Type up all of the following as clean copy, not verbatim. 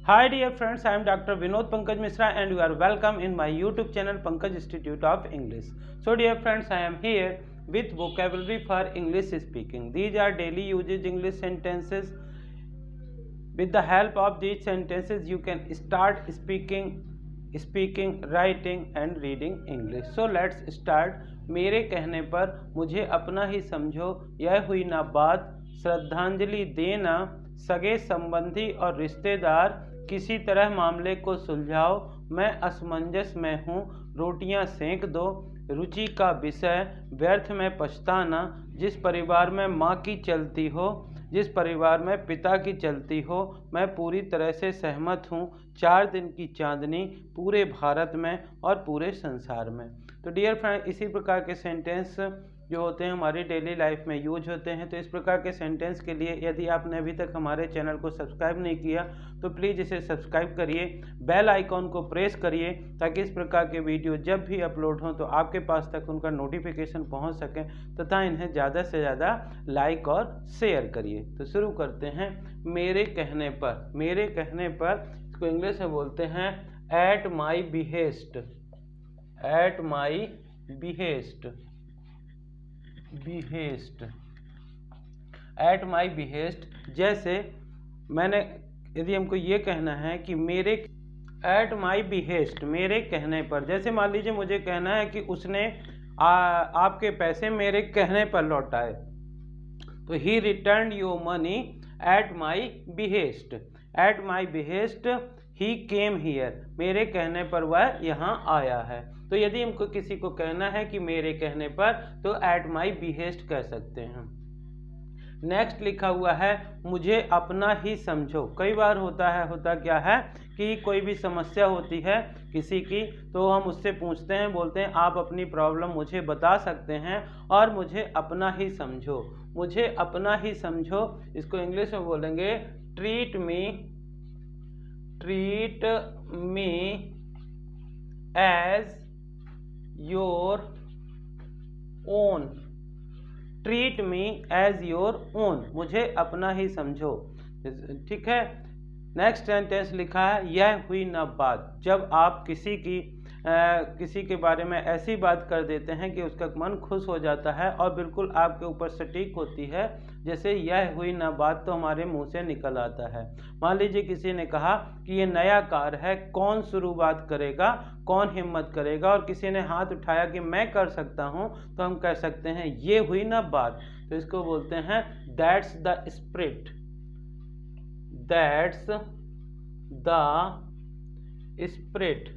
Hi dear friends, I am Dr. Vinod Pankaj Misra and you are welcome in my YouTube channel Pankaj Institute of English. So dear friends, I am here with vocabulary for English speaking. These are daily usage English sentences. With the help of these sentences, you can start speaking, writing and reading English. So let's start. मेरे कहने पर मुझे अपना ही समझो, यह हुई ना बात, श्रद्धांजलि देना, सगे संबंधी और रिश्तेदार, किसी तरह मामले को सुलझाओ, मैं असमंजस में हूँ, रोटियाँ सेंक दो, रुचि का विषय, व्यर्थ में पछताना, जिस परिवार में माँ की चलती हो, जिस परिवार में पिता की चलती हो, मैं पूरी तरह से सहमत हूँ, 4 दिन की चांदनी पूरे भारत में और पूरे संसार में। तो डियर फ्रेंड, इसी प्रकार के सेंटेंस जो होते हैं हमारी डेली लाइफ में यूज होते हैं। तो इस प्रकार के सेंटेंस के लिए यदि आपने अभी तक हमारे चैनल को सब्सक्राइब नहीं किया तो प्लीज़ इसे सब्सक्राइब करिए, बेल आइकॉन को प्रेस करिए ताकि इस प्रकार के वीडियो जब भी अपलोड हों तो आपके पास तक उनका नोटिफिकेशन पहुंच सके तथा इन्हें ज़्यादा से ज़्यादा लाइक और शेयर करिए। तो शुरू करते हैं। मेरे कहने पर, मेरे कहने पर इसको इंग्लिश में बोलते हैं eight my behest, at my behest, behest, at my behest. जैसे मैंने, यदि हमको ये कहना है कि मेरे एट माई बिहेस्ट, मेरे कहने पर, जैसे मान लीजिए मुझे कहना है कि उसने आपके पैसे मेरे कहने पर लौटाए, तो ही return your money at my behest, at my behest he came here, मेरे कहने पर वह यहाँ आया है। तो यदि हमको किसी को कहना है कि मेरे कहने पर तो एट माई बिहेस्ट कह सकते हैं। नेक्स्ट लिखा हुआ है मुझे अपना ही समझो। कई बार होता क्या है कि कोई भी समस्या होती है किसी की तो हम उससे पूछते हैं, बोलते हैं आप अपनी प्रॉब्लम मुझे बता सकते हैं और मुझे अपना ही समझो, मुझे अपना ही समझो। इसको इंग्लिश में बोलेंगे treat me as your own, treat me as your own, मुझे अपना ही समझो। ठीक है। नेक्स्ट सेंटेंस लिखा है यह हुई न बात। जब आप किसी के बारे में ऐसी बात कर देते हैं कि उसका मन खुश हो जाता है और बिल्कुल आपके ऊपर सटीक होती है, जैसे यह हुई न बात तो हमारे मुंह से निकल आता है। मान लीजिए किसी ने कहा कि ये नया कार है, कौन शुरुआत करेगा, कौन हिम्मत करेगा, और किसी ने हाथ उठाया कि मैं कर सकता हूँ, तो हम कह सकते हैं ये हुई न बात। तो इसको बोलते हैं that's the spirit, that's the spirit,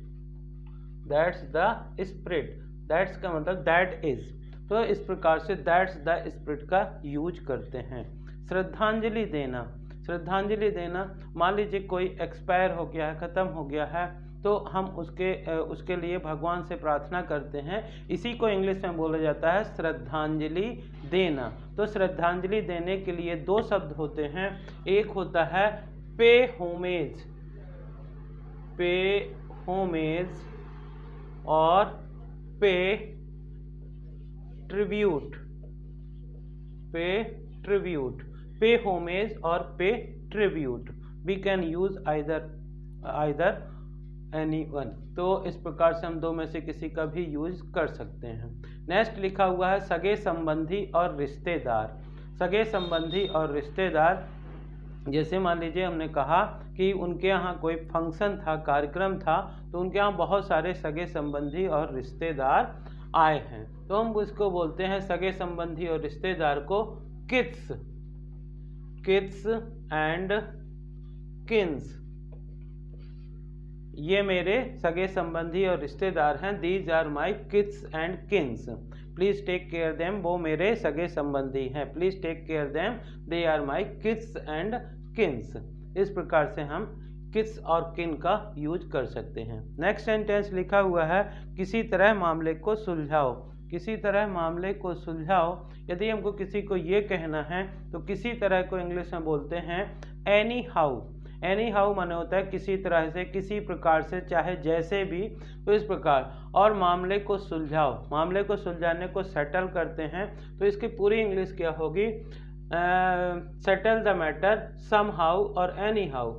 that's the spirit. That's का मतलब दैट इज। तो इस प्रकार से दैट्स द स्पिरिट का यूज करते हैं। श्रद्धांजलि देना, श्रद्धांजलि देना, मान लीजिए कोई एक्सपायर हो गया है, ख़त्म हो गया है, तो हम उसके लिए भगवान से प्रार्थना करते हैं। इसी को इंग्लिश में बोला जाता है श्रद्धांजलि देना। तो श्रद्धांजलि देने के लिए 2 शब्द होते हैं, एक होता है पे होमेज, पे होमेज, और पे ट्रिब्यूट, पे ट्रिब्यूट, पे होमेज और pay tribute. We can use either any one. तो इस प्रकार से हम 2 में से किसी का भी यूज कर सकते हैं। नेक्स्ट लिखा हुआ है सगे संबंधी और रिश्तेदार। सगे संबंधी और रिश्तेदार, जैसे मान लीजिए हमने कहा कि उनके यहाँ कोई फंक्शन था, कार्यक्रम था, तो उनके यहाँ बहुत सारे सगे संबंधी और रिश्तेदार आए हैं, तो हम उसको बोलते हैं सगे संबंधी और रिश्तेदार को किड्स, किड्स एंड किन्स। ये मेरे सगे संबंधी और रिश्तेदार हैं, these are my kids and kins, please take care them, वो मेरे सगे संबंधी हैं, please take care them, they are my kids and kins. इस प्रकार से हम किड्स और किन का यूज कर सकते हैं। नेक्स्ट सेंटेंस लिखा हुआ है किसी तरह मामले को सुलझाओ, किसी तरह मामले को सुलझाओ। यदि हमको किसी को ये कहना है तो किसी तरह को इंग्लिश में बोलते हैं एनी हाउ। एनी हाउ माने होता है किसी तरह से, किसी प्रकार से, चाहे जैसे भी, तो इस प्रकार। और मामले को सुलझाओ, मामले को सुलझाने को सेटल करते हैं, तो इसकी पूरी इंग्लिश क्या होगी, settle the matter somehow और anyhow,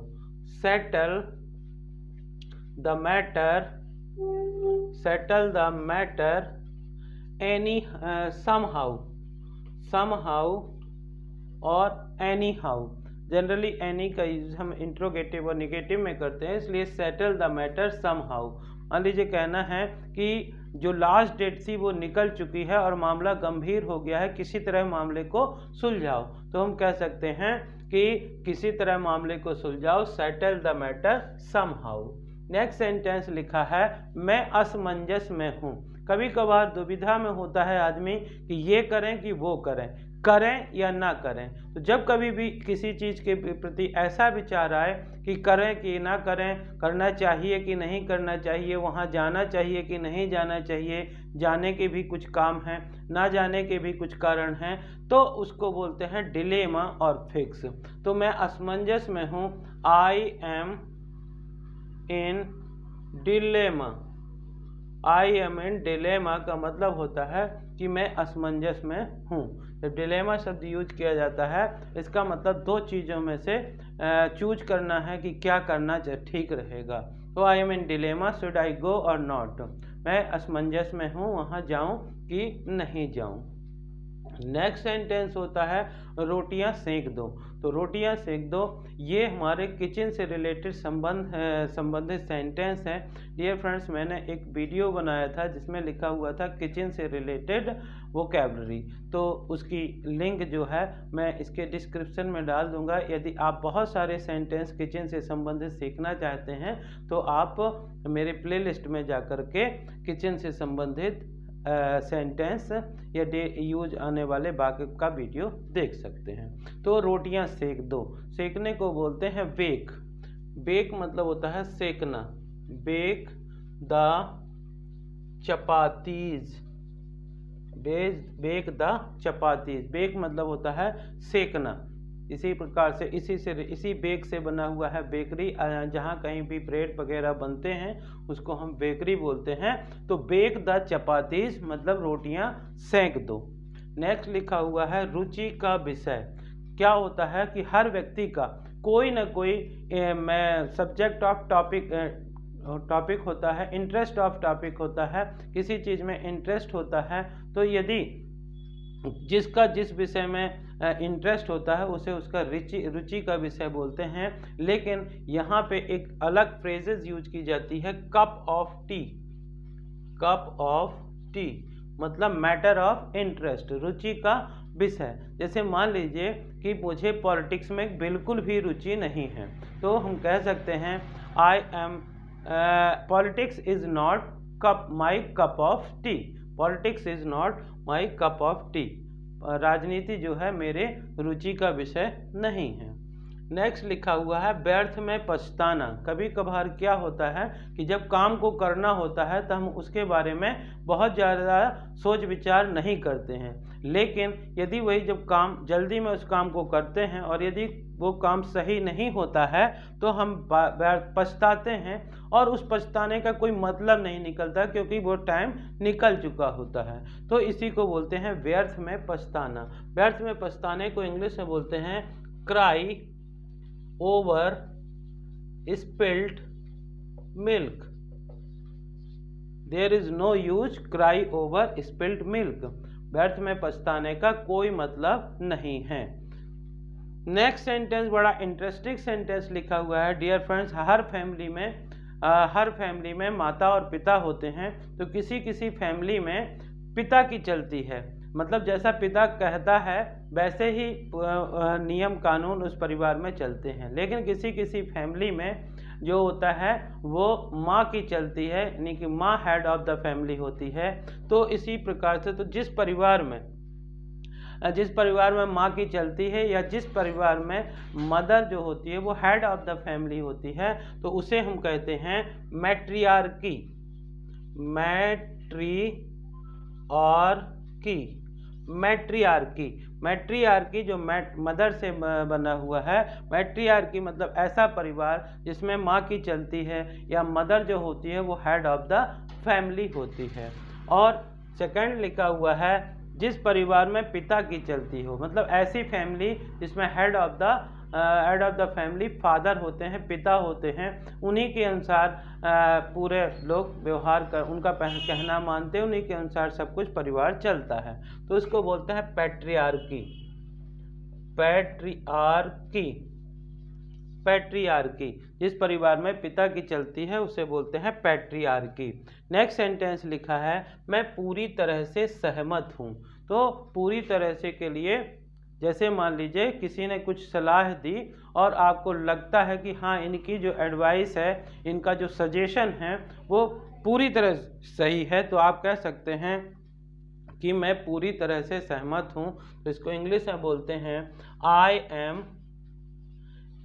settle the matter any somehow और anyhow। जनरली एनी का यूज हम इंट्रोगेटिव और निगेटिव में करते हैं, इसलिए सेटल द मैटर समहाउ। मान लीजिए कहना है कि जो लास्ट डेट थी वो निकल चुकी है और मामला गंभीर हो गया है, किसी तरह मामले को सुलझाओ। तो हम कह सकते हैं कि किसी तरह मामले को सुलझाओ, settle the matter somehow. Next sentence लिखा है मैं असमंजस में हूँ। कभी कभार दुविधा में होता है आदमी कि ये करें कि वो करें, करें या ना करें। तो जब कभी भी किसी चीज़ के प्रति ऐसा विचार आए कि करें कि ना करें, करना चाहिए कि नहीं करना चाहिए, वहाँ जाना चाहिए कि नहीं जाना चाहिए, जाने के भी कुछ काम हैं, ना जाने के भी कुछ कारण हैं, तो उसको बोलते हैं डिलेमा और फिक्स। तो मैं असमंजस में हूँ, I am in dilemma. I am in dilemma का मतलब होता है कि मैं असमंजस में हूँ। जब डिलेमा शब्द यूज किया जाता है, इसका मतलब दो चीज़ों में से चूज करना है कि क्या करना ठीक रहेगा। तो I am in dilemma, should I go और नॉट। मैं असमंजस में हूँ, वहाँ जाऊँ कि नहीं जाऊँ। नेक्स्ट सेंटेंस होता है रोटियां सेंक दो। तो रोटियां सेंक दो ये हमारे किचन से रिलेटेड संबंधित सेंटेंस है। डियर फ्रेंड्स, मैंने एक वीडियो बनाया था जिसमें लिखा हुआ था किचन से रिलेटेड वोकैबुलरी, तो उसकी लिंक जो है मैं इसके डिस्क्रिप्शन में डाल दूंगा। यदि आप बहुत सारे सेंटेंस किचन से संबंधित सीखना चाहते हैं तो आप मेरे प्लेलिस्ट में जा कर के किचन से संबंधित सेंटेंस या डे यूज आने वाले वाक्य का वीडियो देख सकते हैं। तो रोटियां सेक दो, सेकने को बोलते हैं बेक। बेक मतलब होता है सेकना। Bake the chapatis, bake the chapatis. Bake मतलब होता है सेकना। इसी प्रकार से इसी बेक से बना हुआ है बेकरी। जहाँ कहीं भी ब्रेड वगैरह बनते हैं उसको हम बेकरी बोलते हैं। तो बेक द चपातीज मतलब रोटियां सेंक दो। नेक्स्ट लिखा हुआ है रुचि का विषय। क्या होता है कि हर व्यक्ति का कोई ना कोई सब्जेक्ट ऑफ टॉपिक होता है, इंटरेस्ट ऑफ टॉपिक होता है, किसी चीज़ में इंटरेस्ट होता है। तो यदि जिसका जिस विषय में इंटरेस्ट होता है उसे उसका रुचि का विषय बोलते हैं। लेकिन यहाँ पे एक अलग फ्रेजेस यूज की जाती है, cup of tea. Cup of T मतलब मैटर ऑफ इंटरेस्ट, रुचि का विषय। जैसे मान लीजिए कि मुझे पॉलिटिक्स में बिल्कुल भी रुचि नहीं है, तो हम कह सकते हैं I am politics is not my cup of T. Politics is not my cup of T. राजनीति जो है मेरे रुचि का विषय नहीं है। नेक्स्ट लिखा हुआ है व्यर्थ में पछताना। कभी कभार क्या होता है कि जब काम को करना होता है तो हम उसके बारे में बहुत ज़्यादा सोच विचार नहीं करते हैं, लेकिन यदि वही जब काम जल्दी में उस काम को करते हैं और यदि वो काम सही नहीं होता है तो हम पछताते हैं और उस पछताने का कोई मतलब नहीं निकलता क्योंकि वो टाइम निकल चुका होता है। तो इसी को बोलते हैं व्यर्थ में पछताना। व्यर्थ में पछताने को इंग्लिश में बोलते हैं cry over spilled milk. There is no use cry over spilled milk. व्यर्थ में पछताने का कोई मतलब नहीं है। नेक्स्ट सेंटेंस बड़ा इंटरेस्टिंग सेंटेंस लिखा हुआ है। डियर फ्रेंड्स, हर फैमिली में माता और पिता होते हैं। तो किसी किसी फैमिली में पिता की चलती है, मतलब जैसा पिता कहता है वैसे ही नियम कानून उस परिवार में चलते हैं। लेकिन किसी किसी फैमिली में जो होता है वो माँ की चलती है, यानी कि माँ हेड ऑफ द फैमिली होती है। तो इसी प्रकार से तो जिस परिवार में माँ की चलती है या जिस परिवार में मदर जो होती है वो हेड ऑफ द फैमिली होती है, तो उसे हम कहते हैं मैट्रियार्की। मैट्रियार्की जो मदर से बना हुआ है। मैट्रियार्की मतलब ऐसा परिवार जिसमें माँ की चलती है या मदर जो होती है वो हेड ऑफ द फैमिली होती है। और सेकंड लिखा हुआ है जिस परिवार में पिता की चलती हो, मतलब ऐसी फैमिली जिसमें head of the head of the family father होते हैं, पिता होते हैं, उन्हीं के अनुसार पूरे लोग व्यवहार कर, उनका कहना मानते हैं, उन्हीं के अनुसार सब कुछ परिवार चलता है। तो इसको बोलते हैं पैट्रियार्की। Patriarchy, patriarchy. जिस परिवार में पिता की चलती है उसे बोलते हैं पैट्रियार्की। नेक्स्ट सेंटेंस लिखा है मैं पूरी तरह से सहमत हूँ। तो पूरी तरह से के लिए जैसे मान लीजिए किसी ने कुछ सलाह दी और आपको लगता है कि हाँ इनकी जो एडवाइस है, इनका जो सजेशन है वो पूरी तरह सही है, तो आप कह सकते हैं कि मैं पूरी तरह से सहमत हूँ। तो इसको इंग्लिश में बोलते हैं I am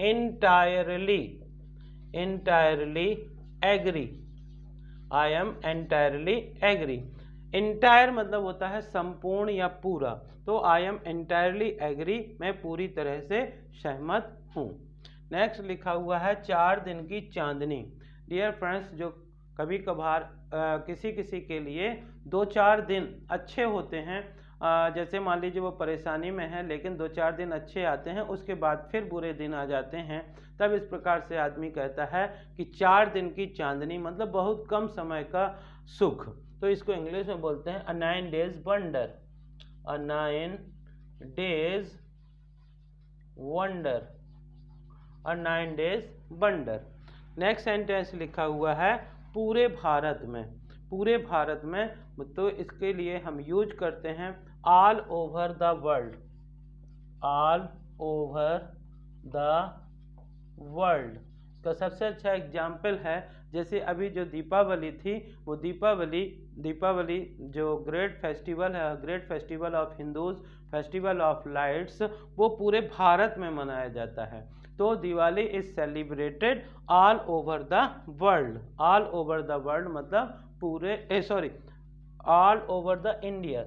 entirely agree। I am entirely agree। entire मतलब होता है संपूर्ण या पूरा, तो I am entirely agree, मैं पूरी तरह से सहमत हूँ। नेक्स्ट लिखा हुआ है 4 दिन की चांदनी। डियर फ्रेंड्स, जो कभी कभार किसी किसी के लिए 2-4 दिन अच्छे होते हैं, जैसे मान लीजिए वो परेशानी में है लेकिन 2-4 दिन अच्छे आते हैं, उसके बाद फिर बुरे दिन आ जाते हैं, तब इस प्रकार से आदमी कहता है कि 4 दिन की चांदनी मतलब बहुत कम समय का सुख। तो इसको इंग्लिश में बोलते हैं अ 9 days wonder। अ 9 days wonder। अ 9 days wonder। नेक्स्ट सेंटेंस लिखा हुआ है पूरे भारत में। पूरे भारत में तो इसके लिए हम यूज करते हैं all over the world. All over the world का सबसे अच्छा एग्जाम्पल है, जैसे अभी जो दीपावली थी, वो दीपावली जो ग्रेट फेस्टिवल है, great festival of Hindus, festival of lights, वो पूरे भारत में मनाया जाता है। तो Diwali is celebrated all over the world. All over the world मतलब पूरे all over the India,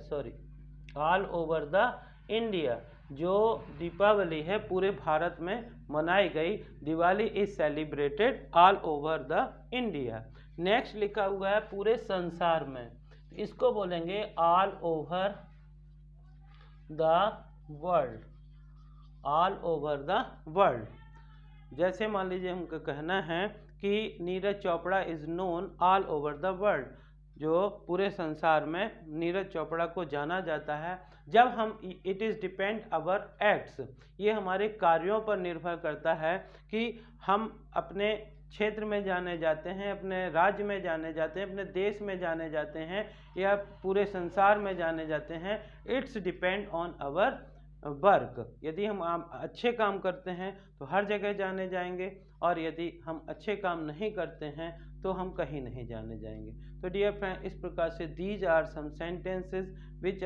all over the India. जो दीपावली है पूरे भारत में मनाई गई। Diwali is celebrated all over the India. Next लिखा हुआ है पूरे संसार में, इसको बोलेंगे all over the world. All over the world. जैसे मान लीजिए हमको कहना है कि Neeraj Chopra is known all over the world, जो पूरे संसार में नीरज चोपड़ा को जाना जाता है। जब हम it is depend our acts, ये हमारे कार्यों पर निर्भर करता है कि हम अपने क्षेत्र में जाने जाते हैं, अपने राज्य में जाने जाते हैं, अपने देश में जाने जाते हैं, या पूरे संसार में जाने जाते हैं। It's depend on our work. यदि हम अच्छे काम करते हैं तो हर जगह जाने जाएंगे, और यदि हम अच्छे काम नहीं करते हैं तो हम कहीं नहीं जाने जाएंगे। तो डियर फ्रेंड, इस प्रकार से these are some sentences which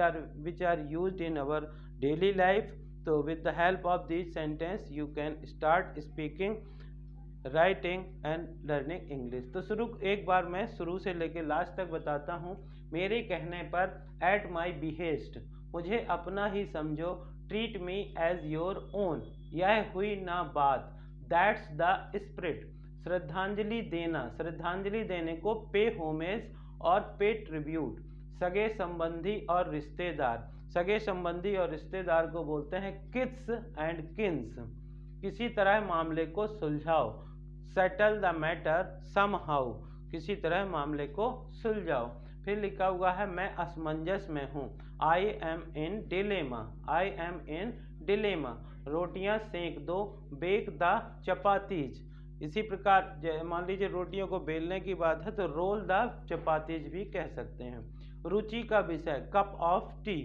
are used in our daily life। तो with the help of these sentence you can start speaking, writing and learning English। तो एक बार मैं शुरू से लेकर लास्ट तक बताता हूँ। मेरे कहने पर at my behest, मुझे अपना ही समझो, treat me as your own, यह हुई ना बात, दैट्स द स्पिरिट, श्रद्धांजलि देना, श्रद्धांजलि देने को पे होमेज और पे ट्रिब्यूट, सगे संबंधी और रिश्तेदार, सगे संबंधी और रिश्तेदार को बोलते हैं किड्स एंड किन्स, किसी तरह मामले को सुलझाओ, सेटल द मैटर समहाउ, किसी तरह मामले को सुलझाओ। फिर लिखा हुआ है मैं असमंजस में हूँ, I am in dilemma, I am in dilemma, रोटियां सेक दो, बेक द चपातीज। इसी प्रकार मान लीजिए रोटियों को बेलने की बात है तो रोल द चपातीज भी कह सकते हैं। रुचि का विषय cup of tea,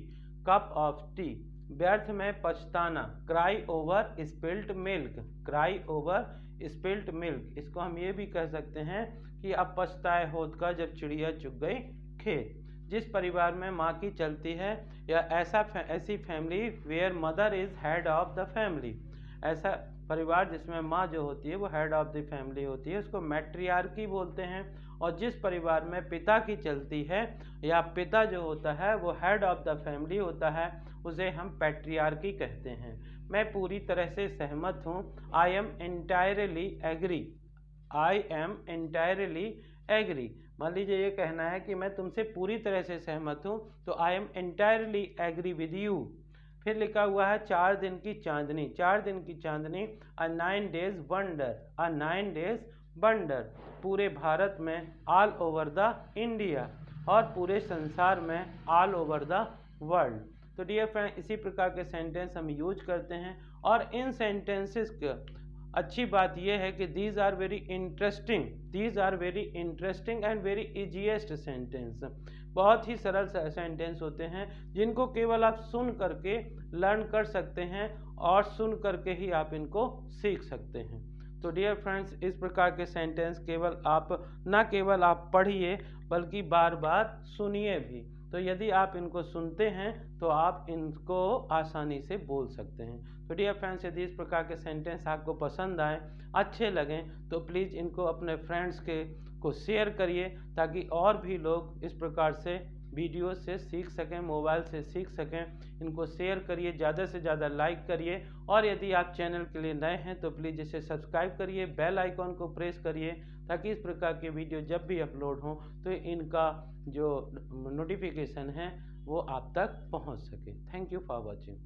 cup of tea. व्यर्थ में पछताना, cry over spilt milk, cry over spilt milk. इसको हम ये भी कह सकते हैं कि अब पछताए होत का जब चिड़िया चुग गई खेत। जिस परिवार में माँ की चलती है, या ऐसी family where mother is head of the family, ऐसा परिवार जिसमें माँ जो होती है वो हेड ऑफ द फैमिली होती है, उसको मैट्रियार्की बोलते हैं। और जिस परिवार में पिता की चलती है, या पिता जो होता है वो हेड ऑफ द फैमिली होता है, उसे हम पैट्रियार्की कहते हैं। मैं पूरी तरह से सहमत हूँ, I am entirely agree, I am entirely agree. मान लीजिए ये कहना है कि मैं तुमसे पूरी तरह से सहमत हूँ, तो I am entirely agree with you. फिर लिखा हुआ है 4 दिन की चांदनी, 4 दिन की चांदनी, अ 9 डेज वंडर, अ 9 डेज वंडर, पूरे भारत में, ऑल ओवर द इंडिया, और पूरे संसार में, ऑल ओवर द वर्ल्ड। तो डियर फ्रेंड, इसी प्रकार के सेंटेंस हम यूज करते हैं, और इन सेंटेंसेस का अच्छी बात यह है कि these are very interesting, these are very interesting and very easiest sentence. बहुत ही सरल सेंटेंस होते हैं जिनको केवल आप सुन करके लर्न कर सकते हैं, और सुन करके ही आप इनको सीख सकते हैं। तो डियर फ्रेंड्स, इस प्रकार के सेंटेंस केवल आप पढ़िए बल्कि बार बार सुनिए भी। तो यदि आप इनको सुनते हैं तो आप इनको आसानी से बोल सकते हैं। तो डियर फ्रेंड्स, यदि इस प्रकार के सेंटेंस आपको पसंद आए, अच्छे लगें, तो प्लीज़ इनको अपने फ्रेंड्स को शेयर करिए, ताकि और भी लोग इस प्रकार से वीडियो से सीख सकें, मोबाइल से सीख सकें। इनको शेयर करिए, ज़्यादा से ज़्यादा लाइक करिए, और यदि आप चैनल के लिए नए हैं तो प्लीज़ इसे सब्सक्राइब करिए, बेल आइकॉन को प्रेस करिए, ताकि इस प्रकार के वीडियो जब भी अपलोड हों तो इनका जो नोटिफिकेशन है वो आप तक पहुंच सके। Thank you for watching.